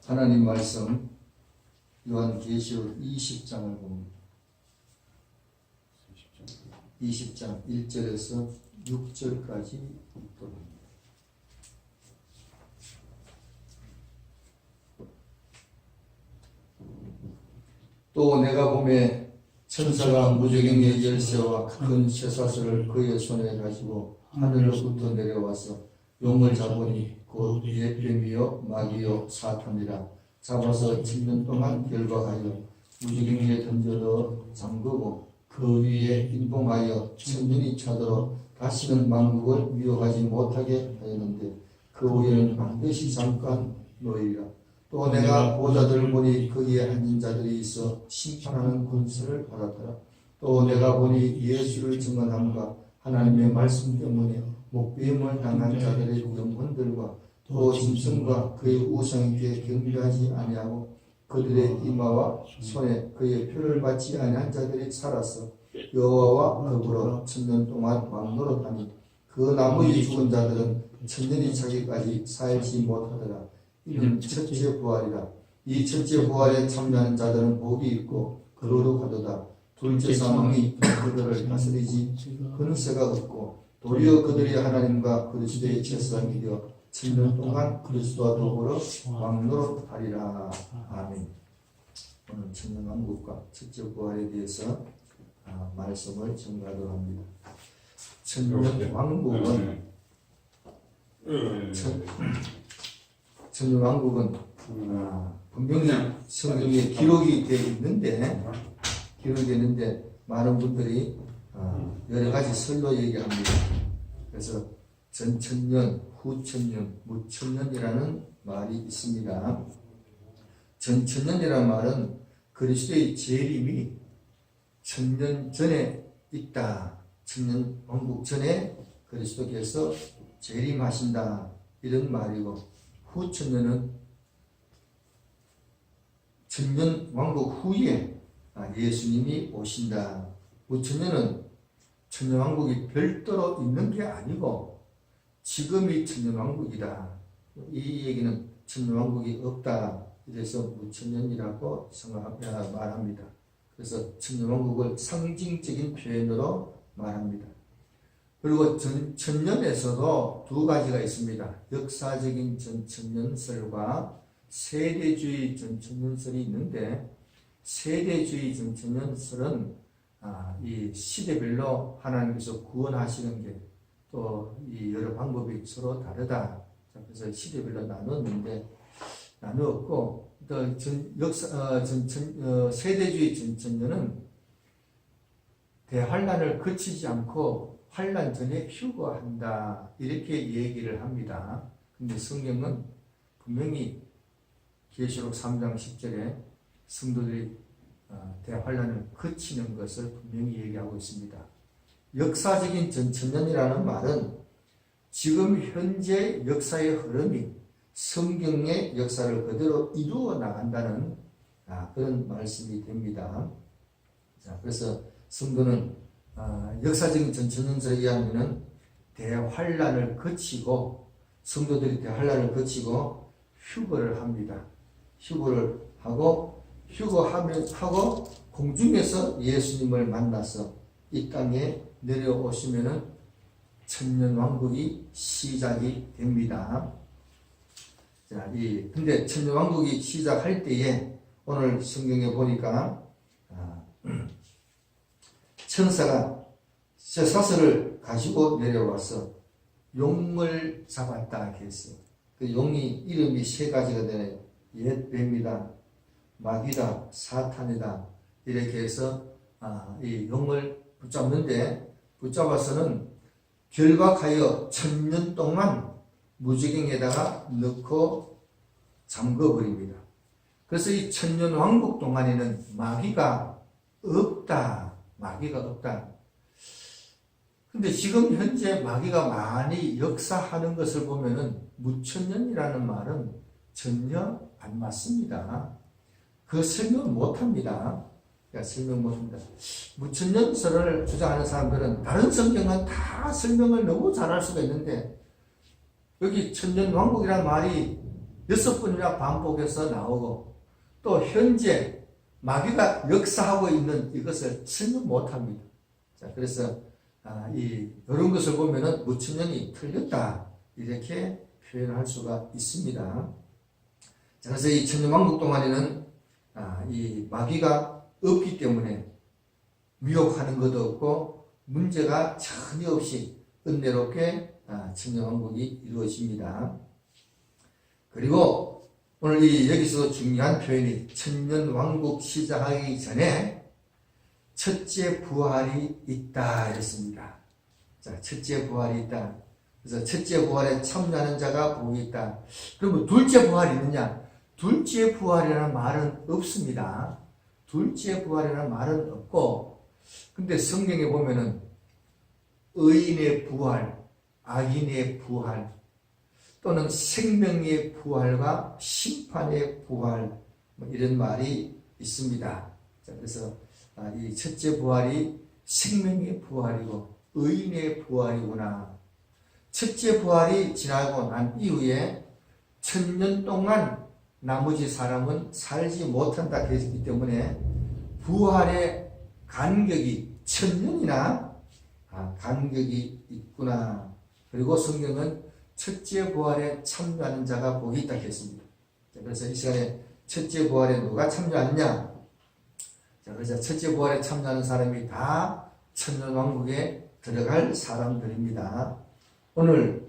하나님 말씀 요한계시록 20장을 봅니다. 20장 1절에서 6절까지 읽도록. 또 내가 보매 천사가 무저갱의 열쇠와 큰 쇠사슬을 그의 손에 가지고 하늘로부터 내려와서 용을 잡으니 곧 옛뱀이요 마귀요 사탄이라. 잡아서 7년 동안 결박하여 무저갱이에 던져넣어 잠그고 그 위에 인봉하여 천년이 차도록 다시는 만국을 미혹하지 못하게 하였는데 그 후에는 반드시 잠깐 놓이리라. 또 내가 보좌들을 보니 거기에 앉은 자들이 있어 심판하는 권세를 받았더라. 또 내가 보니 예수를 증언함과 하나님의 말씀 때문에 목배임을 당한 자들의 영혼들과 또 짐승과 그의 우상에게 경배하지 아니하고 그들의 이마와 손에 그의 표를 받지 아니한 자들이 살았어 여호와와 더불어 1000년 동안 왕노릇하니 그 나무에 죽은 자들은 1000년이 차기까지 살지 못하더라. 이는 첫째 부활이라. 이 첫째 부활에 참여하는 자들은 복이 있고 거룩하도다. 둘째 사망이 그들을 다스리지 권세가 없고 도리어 그들이 하나님과 그리스도의 제사장이 되어 1000년 동안 그리스도와 더불어 왕노릇하리라. 아멘. 오늘 천년왕국과 첫째 부활에 대해서 말씀을 전가하도록 합니다. 천년왕국은 천년왕국은 분명히 성경에 기록이 되어 있는데 많은 분들이 여러 가지 설로 얘기합니다. 그래서 전천년, 후천년, 무천년이라는 말이 있습니다. 전천년이라는 말은 그리스도의 재림이 1000년 전에 있다. 천년왕국 전에 그리스도께서 재림하신다. 이런 말이고, 후천년은 천년왕국 후에 예수님이 오신다. 무천년은 천년왕국이 별도로 있는 게 아니고 지금이 천년왕국이다. 이 얘기는 천년왕국이 없다. 이래서 무천년이라고 말합니다. 그래서 천년왕국을 상징적인 표현으로 말합니다. 그리고 천년에서도 두 가지가 있습니다. 역사적인 전천년설과 세대주의 전천년설이 있는데, 세대주의 전천년설은 이 시대별로 하나님께서 구원하시는 게 또 이 여러 방법이 서로 다르다. 그래서 시대별로 나누었고, 또 세대주의 전천년은 대환란을 거치지 않고 환란 전에 휴거한다. 이렇게 얘기를 합니다. 근데 성경은 분명히 계시록 3장 10절에 성도들이 대환란을 거치는 것을 분명히 얘기하고 있습니다. 역사적인 전천년이라는 말은 지금 현재 역사의 흐름이 성경의 역사를 그대로 이루어 나간다는 그런 말씀이 됩니다. 자, 그래서 성도는 역사적인 전천년설에 의하면 대환란을 거치고, 성도들이 대환란을 거치고 휴거를 합니다. 휴거를 하고 공중에서 예수님을 만나서 이 땅에 내려오시면은 천년왕국이 시작이 됩니다. 자, 근데 천년왕국이 시작할 때에 오늘 성경에 보니까 천사가 쇠사슬을 가지고 내려와서 용을 잡았다 했어요. 그 용이 이름이 세 가지가 되네요. 옛뱀이다, 마귀다, 사탄이다. 이렇게 해서 이 용을 붙잡아서는 결박하여 1000년 동안 무저갱에다가 넣고 잠궈버립니다. 그래서 이 천년왕국 동안에는 마귀가 없다. 근데 지금 현재 마귀가 많이 역사하는 것을 보면은 무천년이라는 말은 전혀 안 맞습니다. 그 설명 못합니다. 무천년설을 주장하는 사람들은 다른 성경은 다 설명을 너무 잘할 수가 있는데, 여기 천년왕국이라는 말이 6번이나 반복해서 나오고 또 현재 마귀가 역사하고 있는 이것을 설명 못합니다. 자, 그래서 이런 것을 보면은 무천년이 틀렸다 이렇게 표현할 수가 있습니다. 자, 그래서 이 천년왕국 동안에는 이 마귀가 없기 때문에 미혹하는 것도 없고 문제가 전혀 없이 은혜롭게 천년왕국이 이루어집니다. 그리고 오늘 여기서 중요한 표현이 천년왕국 시작하기 전에 첫째 부활이 있다 이랬습니다. 자, 첫째 부활이 있다. 그래서 첫째 부활에 참여하는 자가 복이 있다. 그러면 둘째 부활이 있느냐? 둘째 부활이라는 말은 없습니다. 둘째 부활이라는 말은 없고, 근데 성경에 보면은 의인의 부활, 악인의 부활, 또는 생명의 부활과 심판의 부활, 이런 말이 있습니다. 자, 그래서 이 첫째 부활이 생명의 부활이고 의인의 부활이구나. 첫째 부활이 지나고 난 이후에 1000년 동안 나머지 사람은 살지 못한다 했기 때문에 부활의 간격이 1000년이나 간격이 있구나. 그리고 성경은 첫째 부활에 참여하는 자가 복이 있다 했습니다. 그래서 이 시간에 첫째 부활에 누가 참여하느냐? 자, 그래서 첫째 부활에 참여하는 사람이 다 천년왕국에 들어갈 사람들입니다. 오늘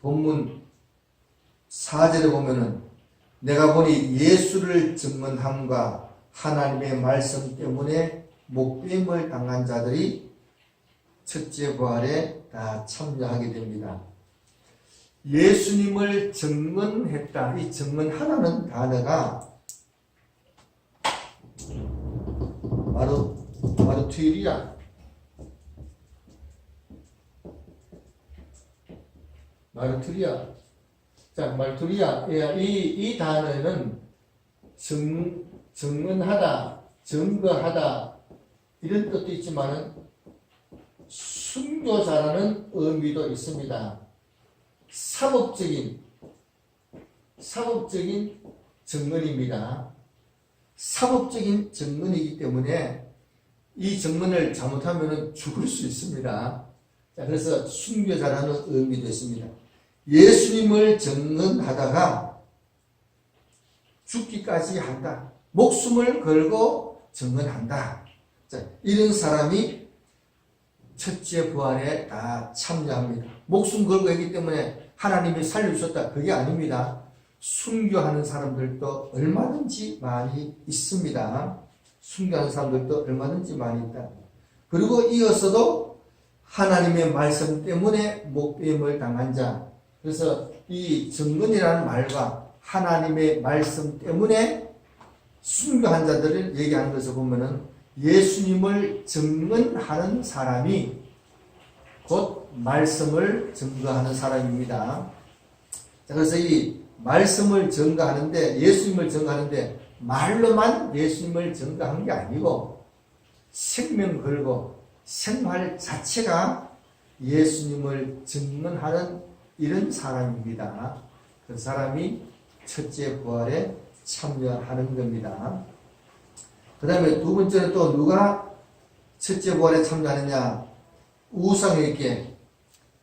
본문 4절에 보면은 내가 보니 예수를 증언함과 하나님의 말씀 때문에 목배임을 당한 자들이 첫째 부활에 다 참여하게 됩니다. 예수님을 증언했다. 이 증언하라는 단어가 마르투리아. 자, 마르투리아. 이 단어는 증언하다, 증거하다, 이런 뜻도 있지만은 순교자라는 의미도 있습니다. 사법적인 증언입니다. 사법적인 증언이기 때문에 이 증언을 잘못하면 죽을 수 있습니다. 자, 그래서 순교자라는 의미도 있습니다. 예수님을 증언하다가 죽기까지 한다. 목숨을 걸고 증언한다. 자, 이런 사람이 첫째 부활에 다 참여합니다. 목숨 걸고 했기 때문에 하나님이 살려주셨다. 그게 아닙니다. 순교하는 사람들도 얼마든지 많이 있습니다. 순교하는 사람들도 얼마든지 많이 있다. 그리고 이어서도 하나님의 말씀 때문에 목배임을 당한 자. 그래서 이 증언이라는 말과 하나님의 말씀 때문에 순교한 자들을 얘기하는 것을 보면은 예수님을 증언하는 사람이 곧 말씀을 증거하는 사람입니다. 자, 그래서 이 말씀을 증거하는데, 예수님을 증거하는데 말로만 예수님을 증거한 게 아니고 생명 걸고 생활 자체가 예수님을 증언하는 이런 사람입니다. 그 사람이 첫째 부활에 참여하는 겁니다. 그 다음에 두 번째는 또 누가 첫째 부활에 참여하느냐? 우상에게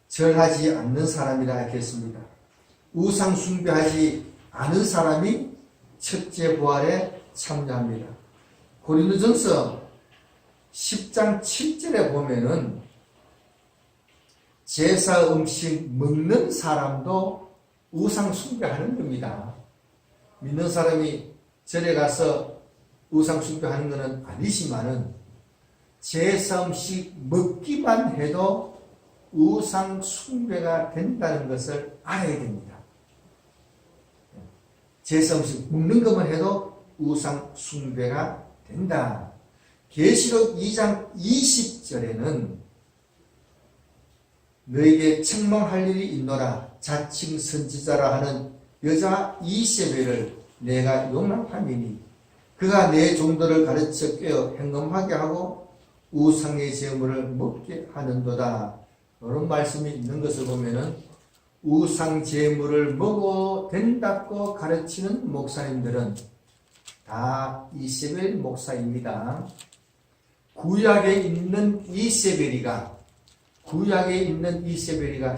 절하지 않는 사람이라 했습니다. 우상 숭배하지 않은 사람이 첫째 부활에 참여합니다. 고린도전서 10장 7절에 보면은 제사 음식 먹는 사람도 우상 숭배하는 겁니다. 믿는 사람이 절에 가서 우상 숭배하는 것은 아니지만은 제사 음식 먹기만 해도 우상 숭배가 된다는 것을 알아야 됩니다. 제사 음식 먹는 것만 해도 우상 숭배가 된다. 계시록 2장 20절에는 너에게 책망할 일이 있노라 자칭 선지자라 하는 여자 이세벨을 내가 용납함이니 그가 내 종들을 가르쳐 깨어 행음하게 하고 우상의 제물을 먹게 하는도다. 이런 말씀이 있는 것을 보면은 우상 제물을 먹어도 된다고 가르치는 목사님들은 다 이세벨 목사입니다. 구약에 있는 이세벨이가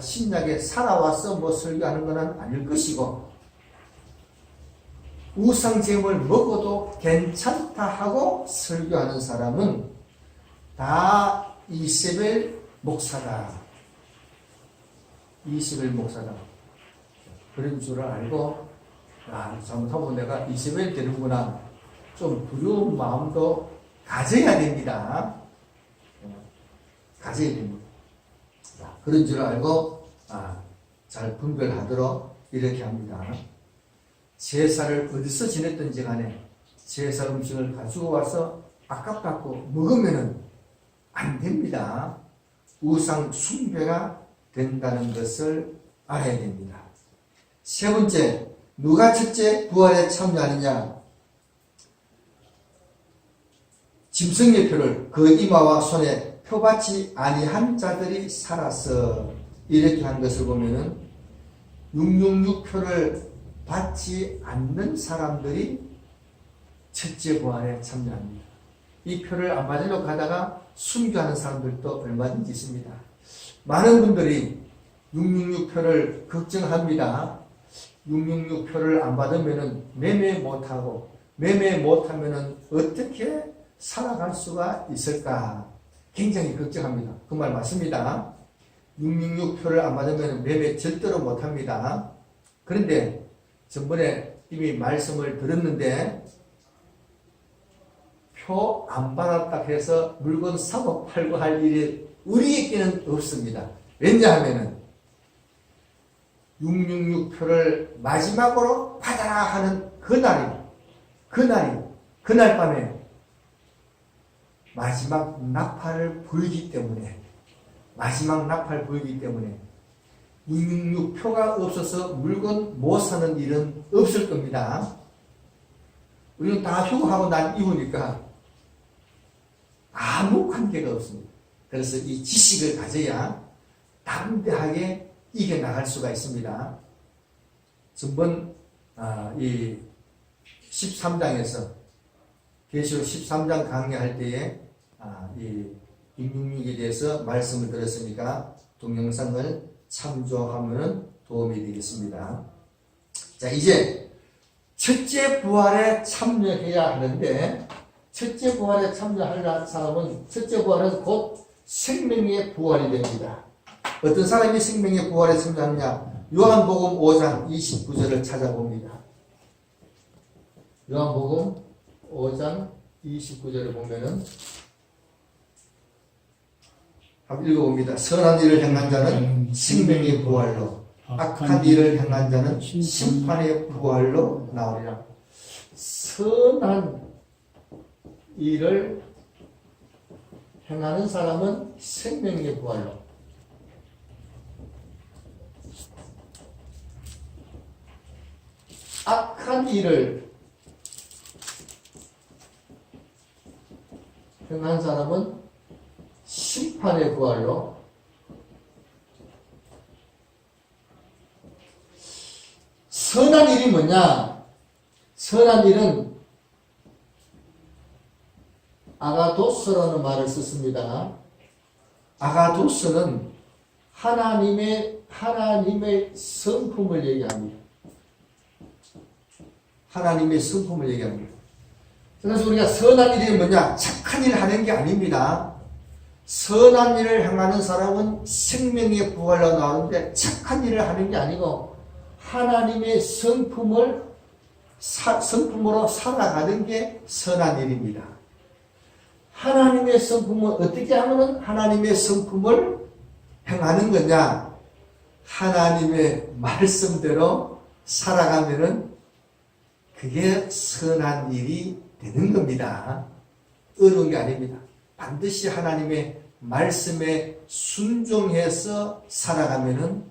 신약에 살아와서 뭐 설교하는 것은 아닐 것이고, 우상 제물 먹어도 괜찮다 하고 설교하는 사람은 다 이세벨 목사다. 이세벨 목사다. 그런 줄 알고, 잘못하면 내가 이세벨 되는구나, 좀 두려운 마음도 가져야 됩니다. 가져야 됩니다. 그런 줄 알고 잘 분별하도록 이렇게 합니다. 제사를 어디서 지냈든지 간에 제사 음식을 가지고 와서 아깝다고 먹으면 안 됩니다. 우상 숭배가 된다는 것을 알아야 됩니다. 세 번째, 누가 첫째 부활에 참여하느냐? 짐승의 표를 그 이마와 손에 표받지 아니한 자들이 살아서, 이렇게 한 것을 보면은 666표를 받지 않는 사람들이 첫째 부활에 참여합니다. 이 표를 안 받으려고 하다가 순교하는 사람들도 얼마든지 있습니다. 많은 분들이 666표를 걱정합니다. 666표를 안 받으면은 매매 못하고, 매매 못하면은 어떻게 살아갈 수가 있을까? 굉장히 걱정합니다. 그 말 맞습니다. 666표를 안 받으면 매매 절대로 못합니다. 그런데 전번에 이미 말씀을 들었는데, 표 안 받았다 해서 물건 사고 팔고 할 일이 우리에게는 없습니다. 왜냐하면 666표를 마지막으로 받아라 하는 그날 밤에 마지막 나팔을 불기 때문에 666표가 없어서 물건 못 사는 일은 없을 겁니다. 우리는 다 휴가하고 난 이후니까 아무 관계가 없습니다. 그래서 이 지식을 가져야 담대하게 이겨나갈 수가 있습니다. 전번 이 13장에서 계시록 13장 강의할 때에 이 666에 대해서 말씀을 들었으니까 동영상을 참조하면 도움이 되겠습니다. 자, 이제 첫째 부활에 참여해야 하는데, 첫째 부활에 참여할 사람은, 첫째 부활은 곧 생명의 부활이 됩니다. 어떤 사람이 생명의 부활에 참여하느냐? 요한복음 5장 29절을 찾아봅니다. 요한복음 5장 29절을 보면은 한번 읽어봅니다. 선한 일을 행한 자는 생명의 부활로, 악한 일을 행한 자는 심판의 부활로 나오리라. 선한 일을 행하는 사람은 생명의 부활로, 악한 일을 행한 사람은 심판의 부활로, 선한 일이 뭐냐? 선한 일은 아가도스라는 말을 썼습니다. 아가도스는 하나님의 성품을 얘기합니다. 하나님의 성품을 얘기합니다. 그래서 우리가 선한 일이 뭐냐? 착한 일을 하는 게 아닙니다. 선한 일을 행하는 사람은 생명의 부활로 나오는데, 착한 일을 하는 게 아니고 하나님의 성품으로 살아가는 게 선한 일입니다. 하나님의 성품을 어떻게 하면 하나님의 성품을 행하는 거냐? 하나님의 말씀대로 살아가면은 그게 선한 일이 되는 겁니다. 어려운 게 아닙니다. 반드시 하나님의 말씀에 순종해서 살아가면은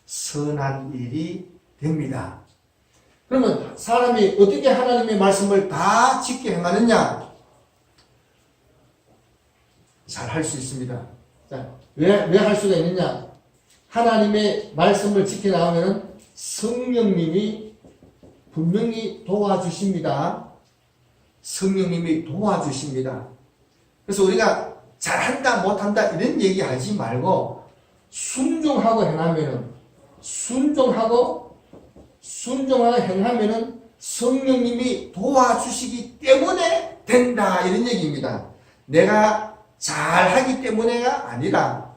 선한 일이 됩니다. 그러면 사람이 어떻게 하나님의 말씀을 다 지켜 행하느냐? 잘 할 수 있습니다. 자, 왜 할 수가 있느냐? 하나님의 말씀을 지켜나가면 성령님이 분명히 도와주십니다. 성령님이 도와주십니다. 그래서 우리가 잘한다 못한다 이런 얘기하지 말고 순종하고 행하면은 성령님이 도와주시기 때문에 된다 이런 얘기입니다. 내가 잘하기 때문에가 아니라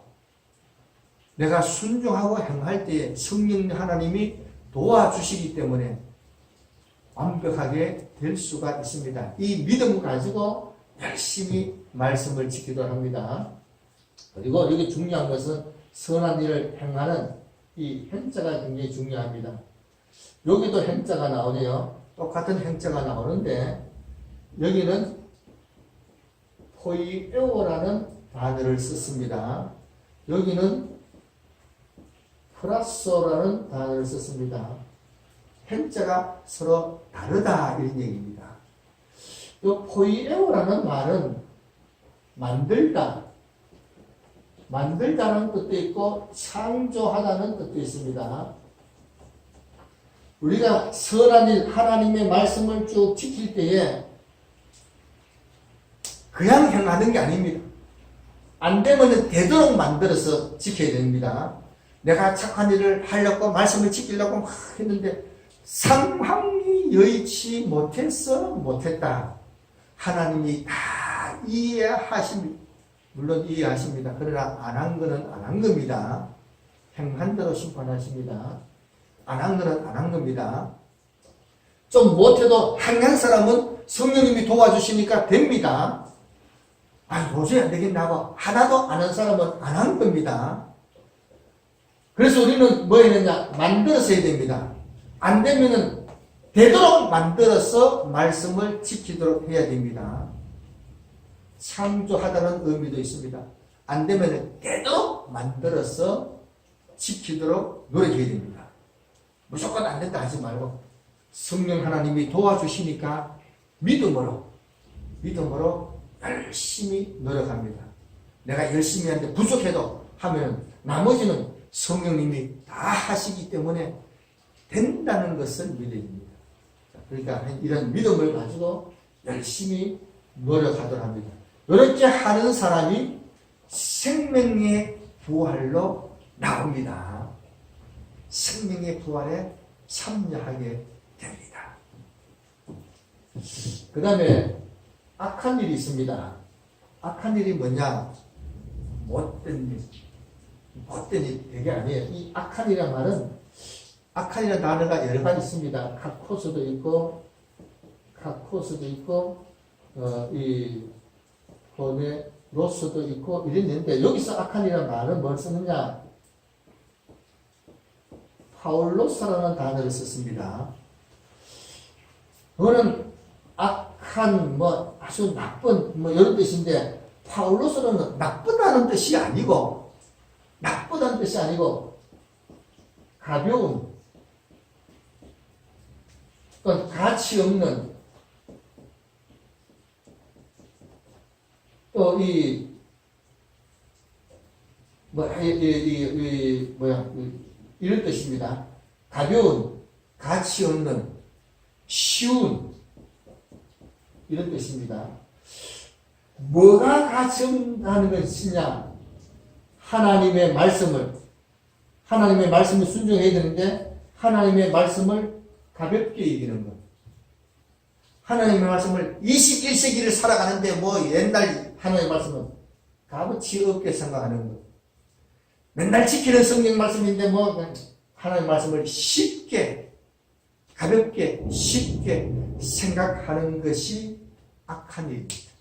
내가 순종하고 행할 때에 성령 하나님이 도와주시기 때문에 완벽하게 될 수가 있습니다. 이 믿음을 가지고 열심히 말씀을 지키도록 합니다. 그리고 여기 중요한 것은 선한 일을 행하는 이 행자가 굉장히 중요합니다. 여기도 행자가 나오네요. 똑같은 행자가 나오는데 여기는 포이에오라는 단어를 썼습니다. 여기는 프라소라는 단어를 썼습니다. 행자가 서로 다르다 이런 얘기입니다. 이 포이에오라는 말은 만들다는 뜻도 있고 창조하다는 뜻도 있습니다. 우리가 선한 일, 하나님의 말씀을 쭉 지킬 때에 그냥 행하는 게 아닙니다. 안 되면 되도록 만들어서 지켜야 됩니다. 내가 착한 일을 하려고 말씀을 지키려고 막 했는데 상황이 여의치 못했다. 하나님이 다 이해하십니다. 물론 이해하십니다. 그러나 안 한 거는 안 한 겁니다. 행한 대로 심판하십니다. 안 한 거는 안 한 겁니다. 좀 못해도 행한 사람은 성령님이 도와주시니까 됩니다. 도저히 안 되겠나고 하나도 안 한 사람은 안 한 겁니다. 그래서 우리는 뭐 해야 되냐? 만들어서 해야 됩니다. 안 되면은 되도록 만들어서 말씀을 지키도록 해야 됩니다. 창조하다는 의미도 있습니다. 안 되면은 되도록 만들어서 지키도록 노력해야 됩니다. 무조건 안 된다 하지 말고 성령 하나님이 도와주시니까 믿음으로 열심히 노력합니다. 내가 열심히 하는데 부족해도 하면 나머지는 성령님이 다 하시기 때문에 된다는 것을 믿어야 됩니다. 그러니까 이런 믿음을 가지고 열심히 노력하도록 합니다. 이렇게 하는 사람이 생명의 부활로 나옵니다. 생명의 부활에 참여하게 됩니다. 그 다음에 악한 일이 있습니다. 악한 일이 뭐냐? 못된 일 되게 아니에요. 이 악한이라는 말은 악한이라는 단어가 여러 가지 있습니다. 카코스도 있고 이 본의 로스도 있고 이랬는데 여기서 악한이라는 말은 뭘 쓰느냐? 파울로스라는 단어를 썼습니다. 그거는 악한 아주 나쁜 이런 뜻인데 파울로스는 나쁘다는 뜻이 아니고 가벼운 가치 없는 또 이런 뜻입니다. 가벼운, 가치 없는, 쉬운 이런 뜻입니다. 뭐가 가치 없다는 것이냐? 하나님의 말씀을 순종해야 되는데 하나님의 말씀을 가볍게 여기는 것. 하나님의 말씀을 21세기를 살아가는데 옛날 하나님의 말씀은 값어치 없게 생각하는 것. 맨날 지키는 성경 말씀인데 하나님의 말씀을 쉽게 가볍게 쉽게 생각하는 것이 악한 일입니다.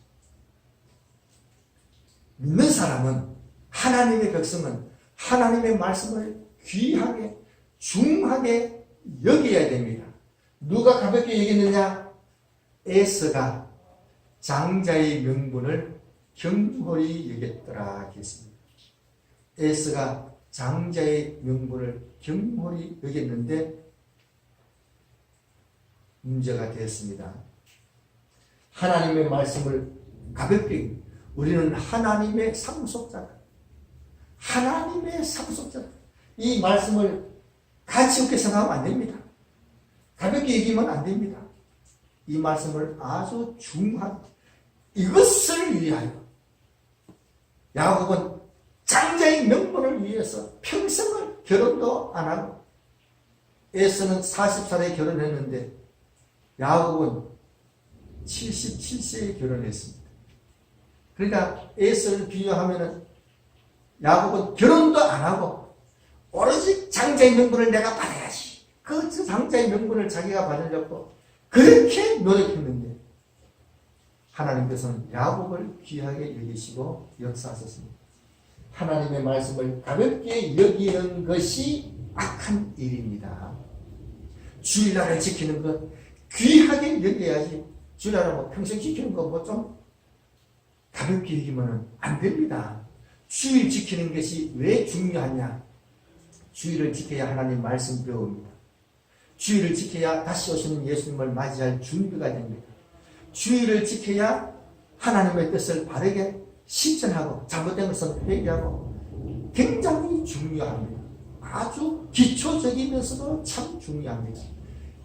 믿는 사람은 하나님의 백성은 하나님의 말씀을 귀하게 중하게 여겨야 됩니다. 누가 가볍게 여겼느냐? 에서가 장자의 명분을 경홀히 여겼더라 했습니다. 에서가 장자의 명분을 경홀히 여겼는데 문제가 되었습니다. 하나님의 말씀을 가볍게 우리는 하나님의 상속자다. 이 말씀을 가치 없게 생각하면 안 됩니다. 가볍게 얘기하면 안 됩니다. 이 말씀을 아주 중요한 이것을 위하여 야곱은 장자의 명분을 위해서 평생을 결혼도 안 하고 에서는 40살에 결혼했는데 야곱은 77세에 결혼했습니다. 그러니까 에서를 비유하면은 야곱은 결혼도 안 하고 오로지 장자의 명분을 내가 받아야지. 그 장자의 명분을 자기가 받으려고 그렇게 노력했는데 하나님께서는 야곱을 귀하게 여기시고 역사하셨습니다. 하나님의 말씀을 가볍게 여기는 것이 악한 일입니다. 주일날을 지키는 것 귀하게 여겨야지. 주일날은 뭐 평생 지키는 거 뭐 좀 가볍게 여기면 안 됩니다. 주일 지키는 것이 왜 중요하냐? 주일을 지켜야 하나님 말씀 배웁니다. 주일을 지켜야 다시 오시는 예수님을 맞이할 준비가 됩니다. 주일을 지켜야 하나님의 뜻을 바르게 실천하고 잘못된 것은 회개하고 굉장히 중요합니다. 아주 기초적이면서도 참 중요합니다.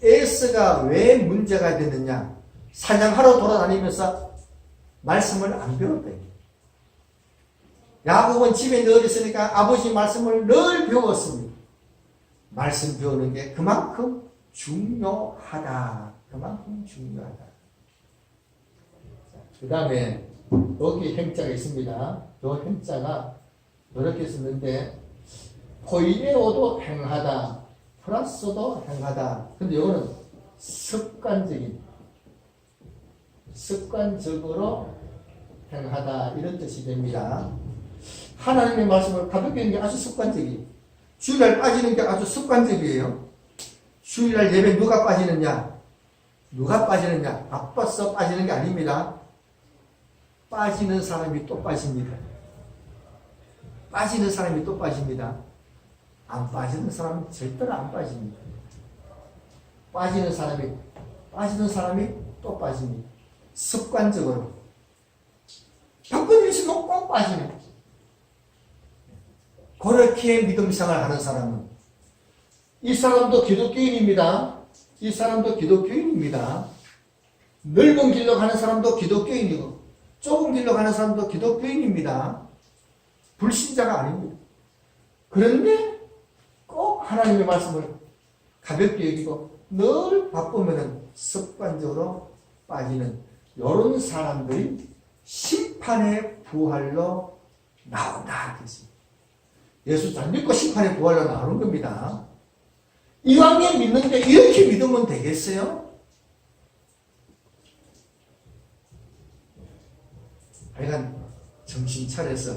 에스가 왜 문제가 됐느냐? 사냥하러 돌아다니면서 말씀을 안 배웠다. 야곱은 집에 늘 있으니까 아버지 말씀을 늘 배웠습니다. 말씀 배우는 게 그만큼 중요하다. 그만큼 중요하다. 그 다음에 여기 행자가 있습니다. 이 행자가 이렇게 쓰는데 포이레오도 행하다. 플러스도 행하다. 근데 이거는 습관적으로 행하다 이런 뜻이 됩니다. 하나님의 말씀을 가볍게 하는 게 아주 습관적이에요. 주일날 빠지는 게 아주 습관적이에요. 주일날 예배 누가 빠지느냐? 누가 빠지느냐? 바빠서 빠지는 게 아닙니다. 빠지는 사람이 또 빠집니다. 빠지는 사람이 또 빠집니다. 안 빠지는 사람은 절대로 안 빠집니다. 빠지는 사람이 또 빠집니다. 습관적으로. 바쁜 일이 있으면 꼭 빠지네. 그렇게 믿음 생활을 하는 사람은 이 사람도 기독교인입니다. 이 사람도 기독교인입니다. 넓은 길로 가는 사람도 기독교인이고 좁은 길로 가는 사람도 기독교인입니다. 불신자가 아닙니다. 그런데 꼭 하나님의 말씀을 가볍게 여기고 늘 바쁘면 습관적으로 빠지는 이런 사람들이 심판의 부활로 나온다. 예수 잘 믿고 심판의 부활로 나오는 겁니다. 이왕에 믿는데 이렇게 믿으면 되겠어요? 하여간 정신 차려서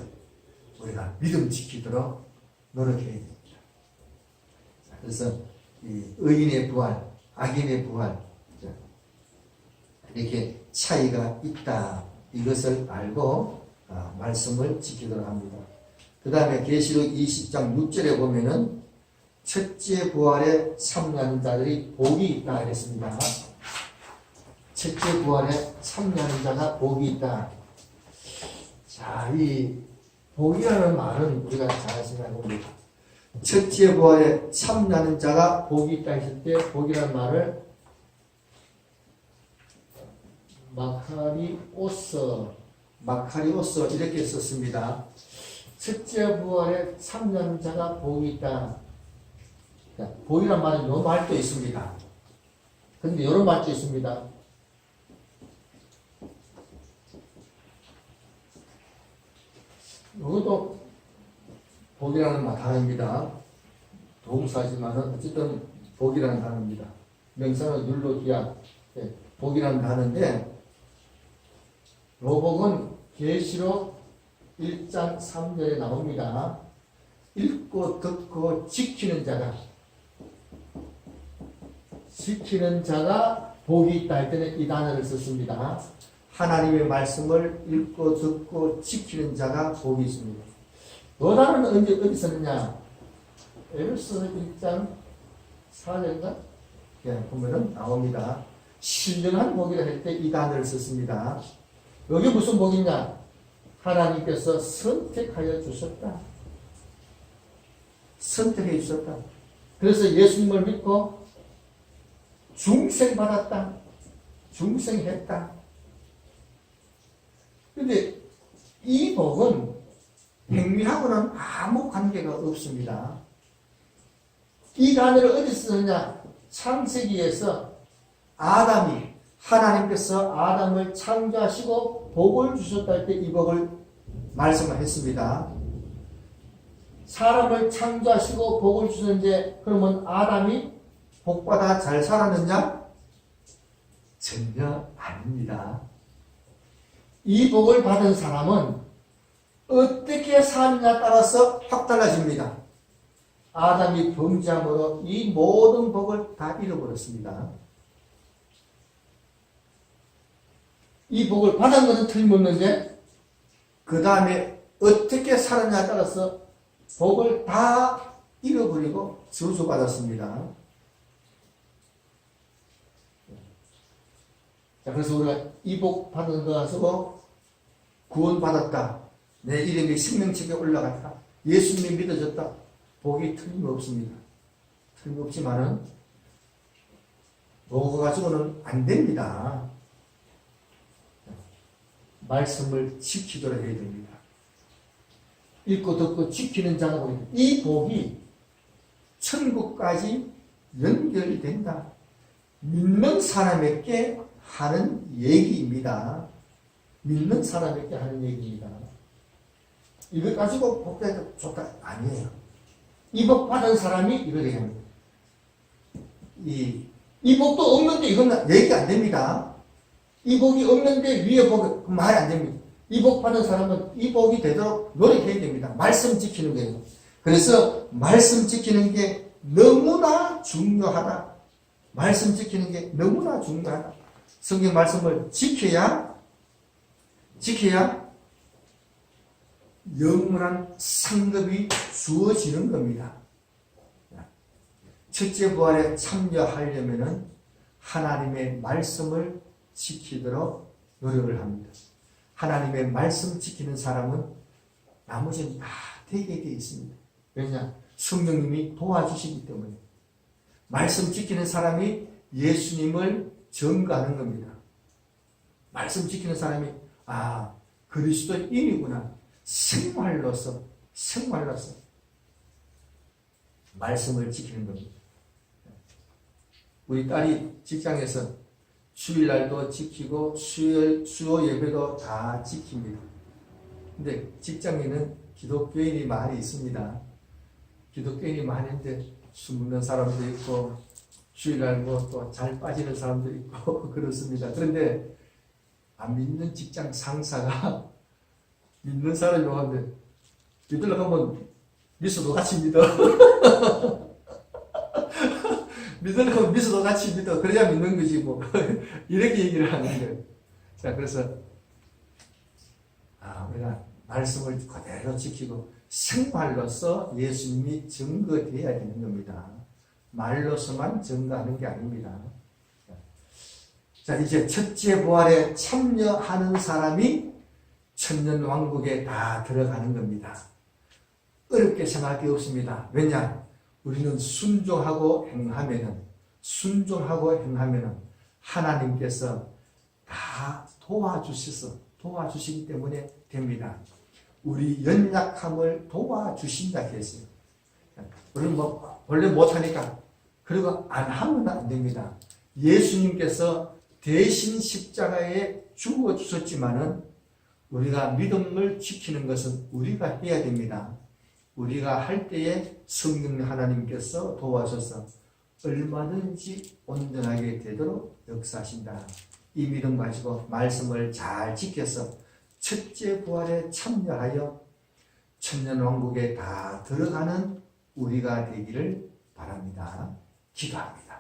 우리가 믿음 지키도록 노력해야 됩니다. 그래서 이 의인의 부활, 악인의 부활 이렇게 차이가 있다. 이것을 알고 말씀을 지키도록 합니다. 그 다음에 계시록 20장 6절에 보면은 첫째 부활에 참여하는 자들이 복이 있다 그랬습니다. 첫째 부활에 참여하는 자가 복이 있다. 자, 이 복이라는 말은 우리가 잘 생각해봅니다. 첫째 부활에 참여하는 자가 복이 있다 했을 때 복이라는 말을 마카리오스 이렇게 썼습니다. 첫째 부활에 참여하는 자가 복이 있다. 복이란 말은 요 말도 있습니다. 근데 이런 말도 있습니다. 이것도 복이라는 단어입니다. 동사지만은 어쨌든 복이라는 단어입니다. 명사는 율로기야. 복이라는 단어인데 이 복은 계시록 1장 3절에 나옵니다. 읽고 듣고 지키는 자가 복이 있다 할 때는 이 단어를 썼습니다. 하나님의 말씀을 읽고 듣고 지키는 자가 복이 있습니다. 이 단어는 어디 썼느냐? 에베소서 1장 4절인가? 보면은 나옵니다. 신령한 복이라 할 때 이 단어를 썼습니다. 여기 무슨 복이냐? 하나님께서 선택하여 주셨다. 선택해 주셨다. 그래서 예수님을 믿고 중생받았다. 중생했다. 근데 이 복은 행위하고는 아무 관계가 없습니다. 이 단어를 어디서 쓰느냐? 창세기에서 아담이 하나님께서 아담을 창조하시고 복을 주셨다 할 때 이 복을 말씀을 했습니다. 사람을 창조하시고 복을 주셨는데 그러면 아담이 복받아 잘 살았느냐? 전혀 아닙니다. 이 복을 받은 사람은 어떻게 사느냐에 따라서 확 달라집니다. 아담이 범죄함으로 이 모든 복을 다 잃어버렸습니다. 이 복을 받은 것은 틀림없는데 그 다음에 어떻게 살았냐에 따라서 복을 다 잃어버리고 저주받았습니다. 자, 그래서 우리가 이 복 받은 거 가지고 구원받았다. 내 이름이 생명책에 올라갔다. 예수님이 믿어졌다. 복이 틀림없습니다. 틀림없지만은 그거 가지고는 안 됩니다. 말씀을 지키도록 해야 됩니다. 읽고 듣고 지키는 자가 보입니다. 이 복이 천국까지 연결이 된다. 믿는 사람에게 하는 얘기입니다. 믿는 사람에게 하는 얘기입니다. 이걸 가지고 복되다 좋다 아니에요. 이 복 받은 사람이 이걸 얘기합니다. 이 복도 없는데 이건 얘기 안 됩니다. 이 복이 없는데 위에 복이 말이 안 됩니다. 이 복 받은 사람은 이 복이 되도록 노력해야 됩니다. 말씀 지키는 거예요. 그래서 말씀 지키는 게 너무나 중요하다. 말씀 지키는 게 너무나 중요하다. 성경 말씀을 지켜야 영원한 상급이 주어지는 겁니다. 첫째 부활에 참여하려면 하나님의 말씀을 지키도록 노력을 합니다. 하나님의 말씀 지키는 사람은 나머지는 다 되게 되어 있습니다. 왜냐? 성령님이 도와주시기 때문에. 말씀 지키는 사람이 예수님을 증거하는 겁니다. 말씀 지키는 사람이 그리스도인이구나. 생활로서 말씀을 지키는 겁니다. 우리 딸이 직장에서 주일날도 지키고 수요 예배도 다 지킵니다. 근데 직장에는 기독교인이 많이 있습니다. 기독교인이 많은데 숨는 사람도 있고 주일날 또 잘 빠지는 사람도 있고 그렇습니다. 그런데 안 믿는 직장 상사가 믿는 사람이 왔는데 믿으려고 하면 미소도 같이 믿어. 믿으려고 하면 미소도 같이 믿어. 그래야 믿는 거지 뭐. 이렇게 얘기를 하는 거예요. 자, 그래서 우리가 말씀을 그대로 지키고 생활로서 예수님이 증거되어야 되는 겁니다. 말로서만 증거하는 게 아닙니다. 자, 이제 첫째 부활에 참여하는 사람이 천년왕국에 다 들어가는 겁니다. 어렵게 생각할 게 없습니다. 왜냐? 우리는 순종하고 행하면은 하나님께서 다 도와주시기 때문에 됩니다. 우리 연약함을 도와주신다 했어요. 우리는 원래 못하니까 그리고 안 하면 안 됩니다. 예수님께서 대신 십자가에 죽어주셨지만은 우리가 믿음을 지키는 것은 우리가 해야 됩니다. 우리가 할 때에 성령 하나님께서 도와줘서 얼마든지 온전하게 되도록 역사하신다. 이 믿음 가지고 말씀을 잘 지켜서 첫째 부활에 참여하여 천년왕국에 다 들어가는 우리가 되기를 바랍니다. 기도합니다.